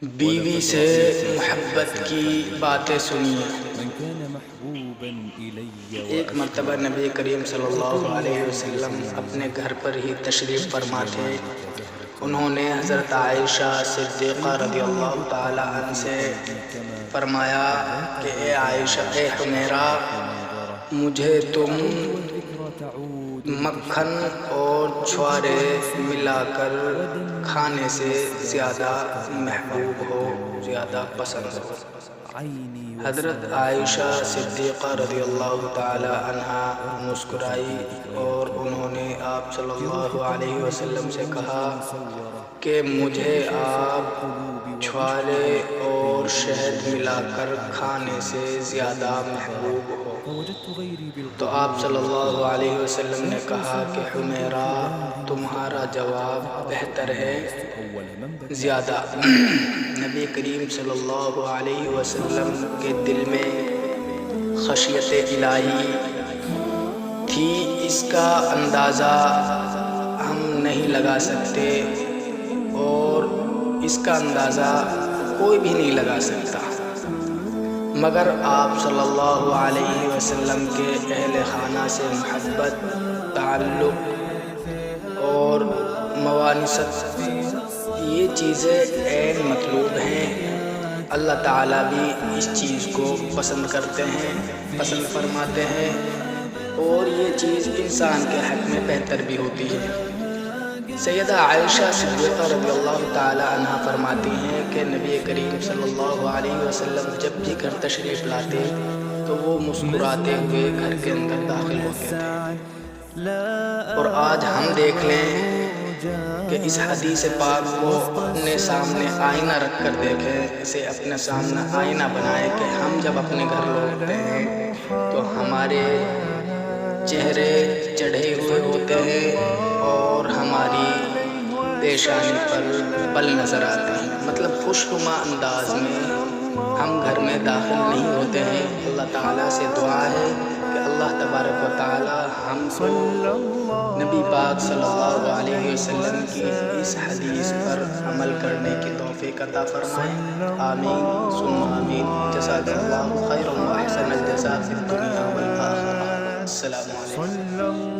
بیوی سے محبت کی باتیں سنیے۔ ایک مرتبہ نبی کریم صلی اللہ علیہ وسلم اپنے گھر پر ہی تشریف فرما تھے۔ انہوں نے حضرت عائشہ صدیقہ رضی اللہ تعالی عنہ سے فرمایا کہ اے عائشہ، اے حمیرہ، مجھے تم مکھن اور چھوارے ملا کر کھانے سے زیادہ محبوب ہو، زیادہ پسند ہو۔ حضرت عائشہ صدیقہ رضی اللہ تعالی عنہا مسکرائی اور انہوں نے آپ صلی اللہ علیہ وسلم سے کہا کہ مجھے آپ چھوارے اور شہد ملا کر کھانے سے زیادہ محبوب ہو۔ تو آپ صلی اللہ علیہ وسلم نے کہا کہ حمیرہ، تمہارا جواب بہتر ہے، زیادہ۔ نبی کریم صلی اللہ علیہ وسلم کے دل میں خشیت الہی تھی، اس کا اندازہ ہم نہیں لگا سکتے اور اس کا اندازہ کوئی بھی نہیں لگا سکتا، مگر آپ صلی اللہ علیہ وسلم کے اہل خانہ سے محبت، تعلق اور موانست، یہ چیزیں عین مطلوب ہیں۔ اللہ تعالیٰ بھی اس چیز کو پسند کرتے ہیں، پسند فرماتے ہیں، اور یہ چیز انسان کے حق میں بہتر بھی ہوتی ہے۔ سیدہ عائشہ صدیقہ رضی اللہ تعالی عنہ فرماتی ہیں کہ نبی کریم صلی اللہ علیہ وسلم جب بھی گھر تشریف لاتے تو وہ مسکراتے ہوئے گھر کے اندر داخل ہوتے تھے۔ اور آج ہم دیکھ لیں کہ اس حدیث پاک کو اپنے سامنے آئینہ رکھ کر دیکھیں، اسے اپنے سامنے آئینہ بنائیں کہ ہم جب اپنے گھر لوٹتے ہیں تو ہمارے چہرے چڑھے ہوئے ہوتے ہیں اور ہماری پیشانی پر بل نظر آتے ہیں، مطلب خوشنما انداز میں ہم گھر میں داخل نہیں ہوتے ہیں۔ اللہ تعالیٰ سے دعا ہے کہ اللہ تبارک و تعالی ہم کو نبی پاک صلی اللہ علیہ وسلم کی اس حدیث پر عمل کرنے کی توفیق عطا فرمائے۔ آمین ثم آمین۔ جزاک اللہ خیر و احسن الجزاء فی الدنیا والآخرہ۔ السلام علیکم۔